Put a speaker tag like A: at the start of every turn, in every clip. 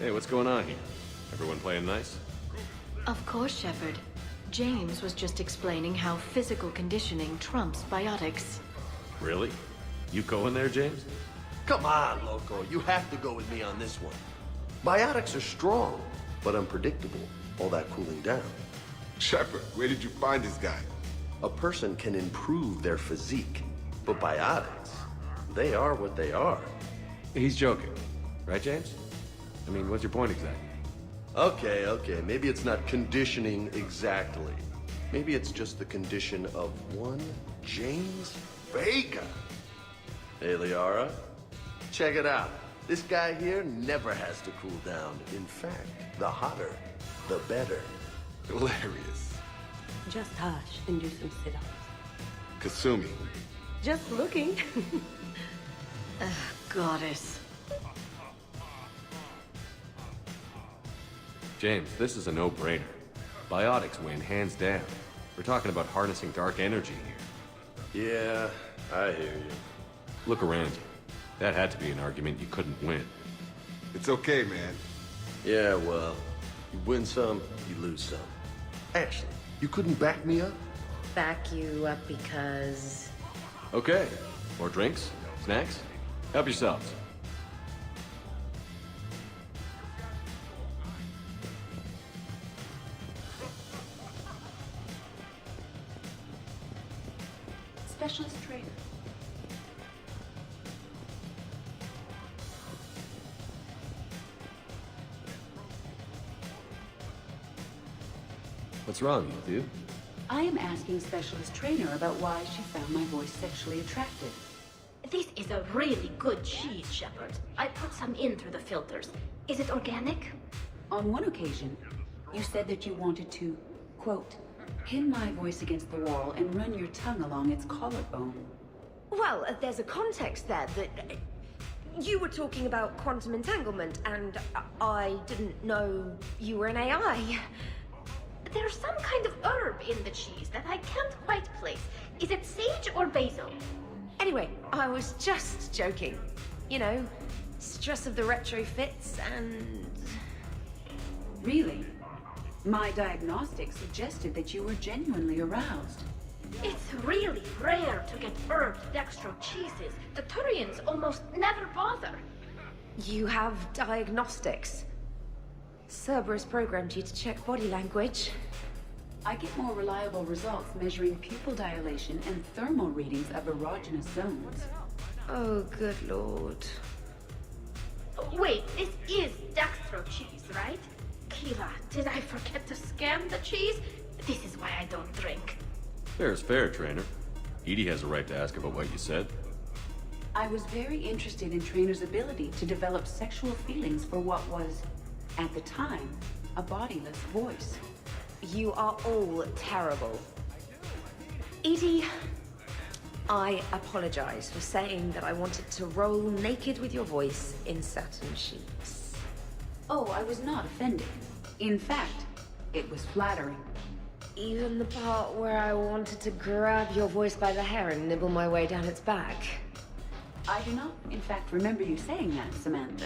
A: Hey, what's going on here? Everyone playing nice?
B: Of course, Shepard. James was just explaining how physical conditioning trumps biotics.
A: Really? You going there, James?
C: Come on, Loco. You have to go with me on this one. Biotics are strong, but unpredictable. All that cooling down.
D: Shepard, where did you find this guy?
C: A person can improve their physique, but biotics, they are what they are.
A: He's joking. Right, James? I mean, what's your point exactly?
C: Okay. Maybe it's not conditioning exactly. Maybe it's just the condition of one James Vega. Hey, Liara, check it out. This guy here never has to cool down. In fact, the hotter, the better.
D: Hilarious.
E: Just hush and do some sit-ups.
D: Kasumi.
E: Just looking.
B: Goddess.
A: James, this is a no-brainer. Biotics win, hands down. We're talking about harnessing dark energy here.
C: Yeah, I hear you.
A: Look around you. That had to be an argument you couldn't win.
D: It's okay, man.
C: Yeah, well, you win some, you lose some. Ashley, you couldn't back me up?
E: Back you up because...
A: Okay. More drinks? Snacks? Help yourselves.
E: Specialist trainer.
A: What's wrong, you dude?
F: I am asking Specialist Trainer about why she found my voice sexually attractive.
G: This is a really good cheese, Shepard. I put some in through the filters. Is it organic?
F: On one occasion, you said that you wanted to, quote, pin my voice against the wall and run your tongue along its collarbone.
H: Well, there's a context there that... you were talking about quantum entanglement, and I didn't know you were an AI.
G: There's some kind of herb in the cheese that I can't quite place. Is it sage or basil?
H: Anyway, I was just joking. You know, stress of the retrofits and...
F: Really? My diagnostics suggested that you were genuinely aroused.
G: It's really rare to get herbed dextro cheeses. The Turians almost never bother.
H: You have diagnostics. Cerberus programmed you to check body language.
F: I get more reliable results measuring pupil dilation and thermal readings of erogenous zones.
H: Oh, good lord.
G: Wait, this is dextro cheese, right? Kira, did I forget to scan the cheese? This is why I don't drink.
A: Fair is fair, trainer. Edie has a right to ask about what you said.
F: I was very interested in Trainer's ability to develop sexual feelings for what was, at the time, a bodiless voice.
H: You are all terrible. Edie, I apologize for saying that I wanted to roll naked with your voice in satin sheets.
F: Oh, I was not offended. In fact, it was flattering.
H: Even the part where I wanted to grab your voice by the hair and nibble my way down its back.
F: I do not, in fact, remember you saying that, Samantha.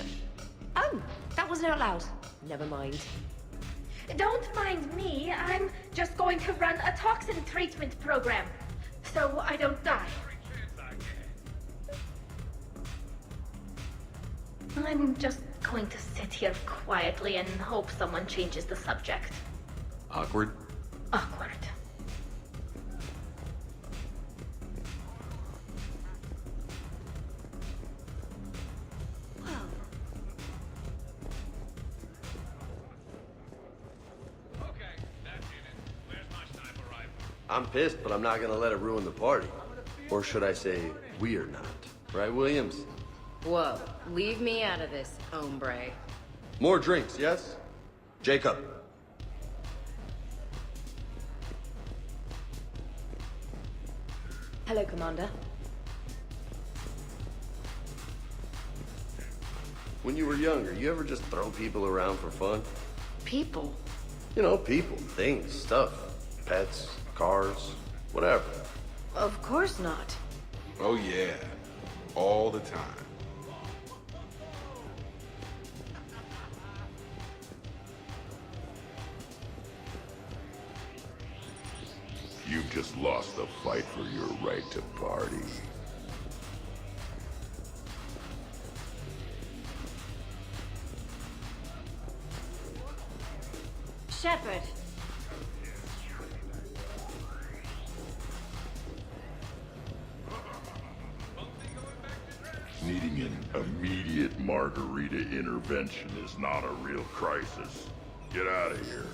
H: Oh, that wasn't out loud. Never mind.
G: Don't mind me, I'm just going to run a toxin treatment program, so I don't die. I'm just going to sit here quietly and hope someone changes the subject.
A: Awkward?
G: Awkward.
C: I'm pissed, but I'm not gonna let it ruin the party. Or should I say, we're not. Right, Williams?
E: Whoa, leave me out of this, hombre.
C: More drinks, yes? Jacob.
H: Hello, Commander.
C: When you were younger, you ever just throw people around for fun?
H: People.
C: You know, people, things, stuff. Pets, cars, whatever.
H: Of course not.
D: Oh yeah, all the time.
I: lost the fight for your right to party.
B: Shepard!
I: Needing an immediate margarita intervention is not a real crisis. Get out of here.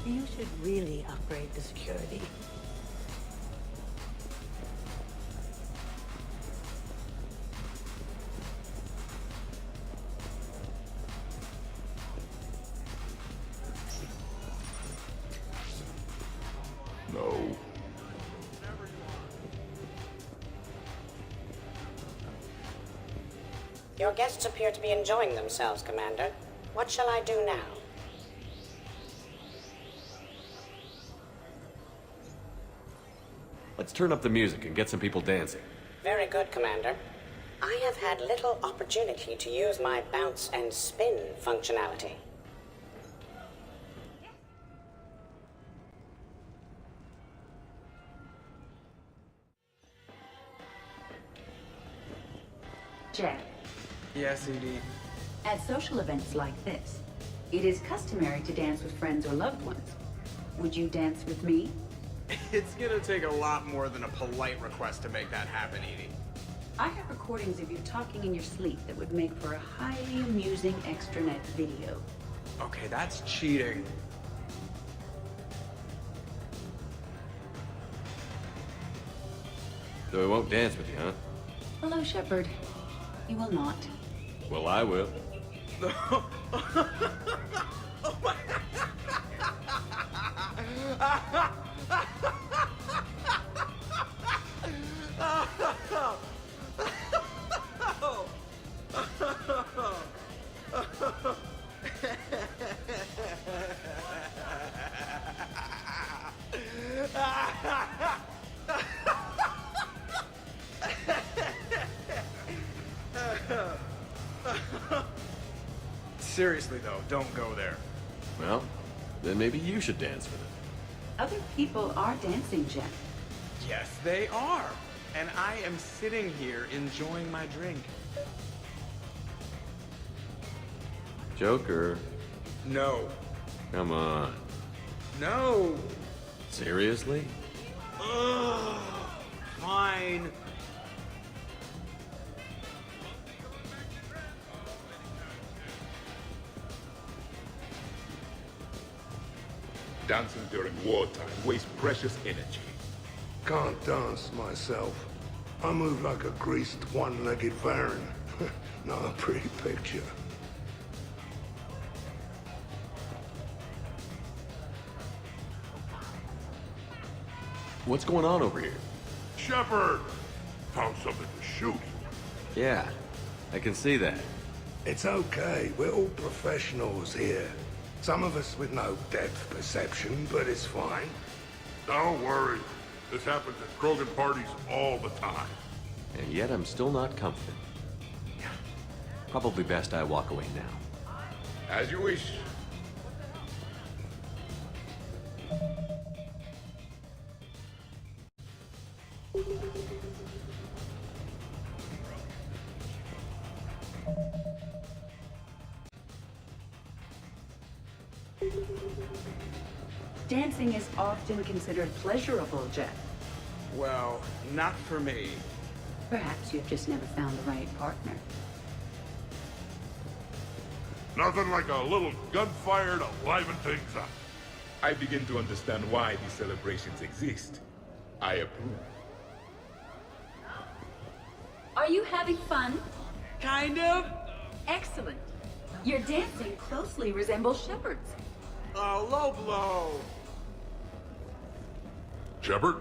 J: You should really upgrade the security.
I: No.
K: Your guests appear to be enjoying themselves, Commander. What shall I do now?
A: Let's turn up the music and get some people dancing.
K: Very good, Commander. I have had little opportunity to use my bounce and spin functionality.
F: Jack,
L: Yes, ED.
F: at social events like this, it is customary to dance with friends or loved ones. Would you dance with me?
L: It's gonna take a lot more than a polite request to make that happen, Edie.
F: I have recordings of you talking in your sleep that would make for a highly amusing extranet video.
L: Okay, that's cheating.
A: So I won't dance with you, huh?
F: Hello, Shepard. You will not.
A: Well, I will.
L: Seriously, though, don't go there.
A: Well, then maybe you should dance with it.
F: Other people are dancing, Jack.
L: Yes, they are. And I am sitting here enjoying my drink.
A: Joker,
L: No.
A: come on.
L: No.
A: Seriously?
L: Ugh. Fine.
I: Dancing during wartime wastes precious energy.
M: Can't dance myself. I move like a greased one-legged Baron. Not a pretty picture.
A: What's going on over here?
I: Shepard! Found something to shoot.
A: Yeah, I can see that.
M: It's okay. We're all professionals here. Some of us with no depth perception, but it's fine.
I: Don't worry. This happens at Krogan parties all the time.
A: And yet I'm still not confident. Probably best I walk away now.
I: As you wish.
F: Dancing is often considered pleasurable, Jack.
L: Well, not for me.
F: Perhaps you've just never found the right partner.
I: Nothing like a little gunfire to liven things up.
N: I begin to understand why these celebrations exist. I approve.
F: Are you having fun?
L: Kind of.
F: Excellent. Your dancing closely resembles Shepard's.
L: Oh, low blow.
I: Shepard?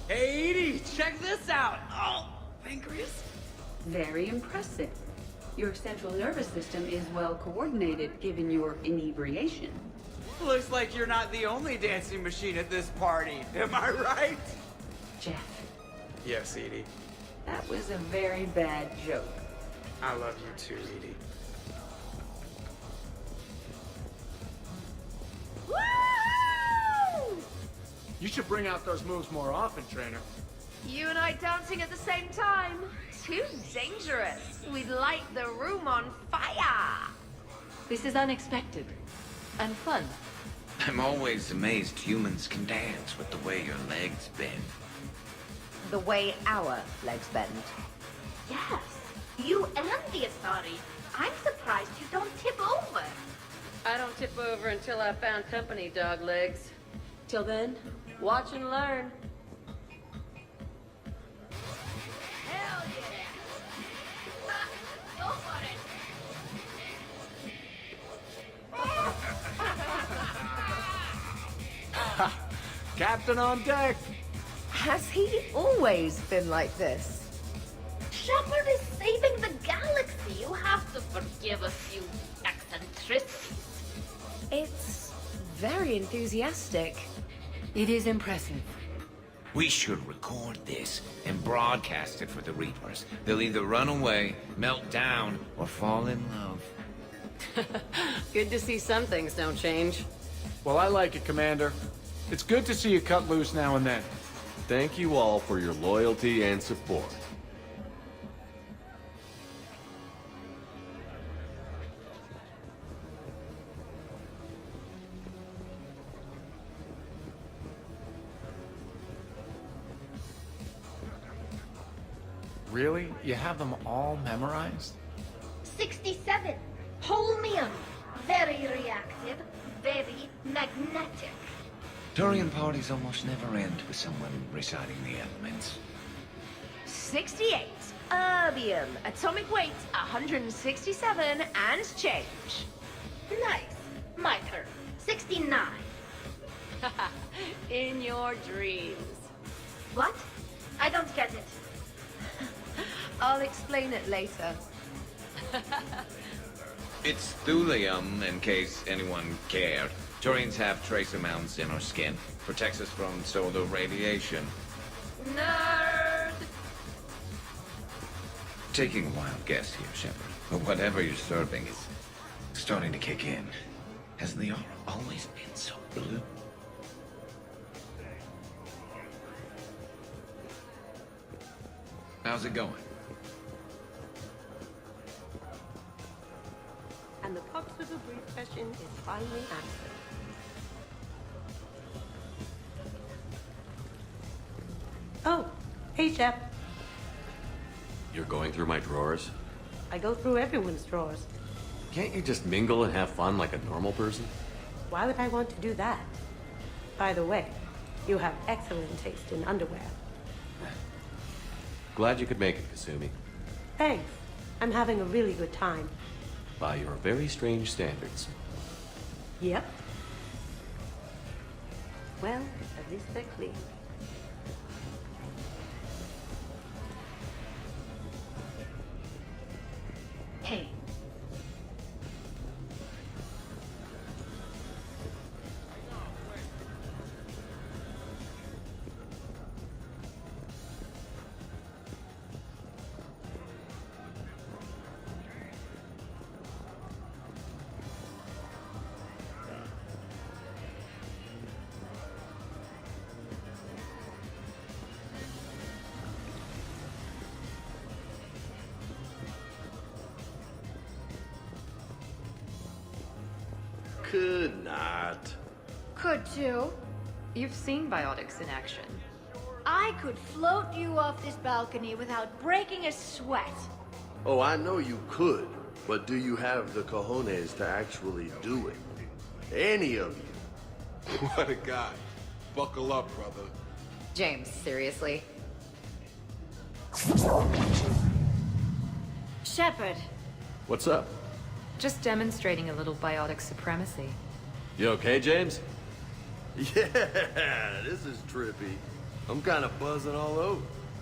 L: Hey, Edie, check this out. Oh, pancreas.
F: Very impressive. Your central nervous system is well coordinated given your inebriation.
L: Looks like you're not the only dancing machine at this party. Am I right?
F: Jeff,
L: Yes, Edie.
F: that was a very bad joke.
L: I love you too, Edie. should bring out those moves more often, trainer.
H: You and I dancing at the same time? Too dangerous. We'd light the room on fire.
B: This is unexpected. And fun.
O: I'm always amazed humans can dance with the way your legs bend.
H: The way our legs bend.
G: Yes, you and the Atari. I'm surprised you don't tip over.
E: I don't tip over until I found company, dog legs. Till then, watch and learn.
G: Hell yeah! Go for it!
L: Captain on deck!
H: Has he always been like this?
G: Shepard is saving the galaxy. You have to forgive a few eccentricities.
H: It's very enthusiastic.
B: It is impressive.
O: We should record this and broadcast it for the Reapers. They'll either run away, melt down, or fall in love.
E: Good to see some things don't change.
L: Well, I like it, Commander. It's good to see you cut loose now and then.
A: Thank you all for your loyalty and support.
L: Really? You have them all memorized?
G: 67. Holmium. Very reactive. Very magnetic.
O: Turian parties almost never end with someone reciting the elements.
H: 68. Erbium. Atomic weight 167 and change.
G: Nice. My turn. 69.
E: In your dreams.
G: What? I don't get it.
H: I'll explain it later.
O: It's thulium, in case anyone cared. Turians have trace amounts in our skin. Protects us from solar radiation.
H: Nerd!
O: Taking a wild guess here, Shepard, but whatever you're serving is starting to kick in. Has the aura always been so blue? How's it going?
J: And the Pops River brief question is finally answered. Oh, hey, Shep.
A: You're going through my drawers?
J: I go through everyone's drawers.
A: Can't you just mingle and have fun like a normal person?
J: Why would I want to do that? By the way, you have excellent taste in underwear.
A: Glad you could make it, Kasumi.
J: Thanks. I'm having a really good time.
A: By your very strange standards.
J: Yep. Well, at least they're clean.
B: Hey.
C: Could not.
B: Could too. You've seen biotics in action.
G: I could float you off this balcony without breaking a sweat.
C: Oh, I know you could, but do you have the cojones to actually do it? Any of you?
D: What a guy. Buckle up, brother.
E: James, seriously?
B: Shepard.
A: What's up?
B: Just demonstrating a little biotic supremacy.
A: You okay, James?
C: Yeah, this is trippy. I'm kind of buzzing all over.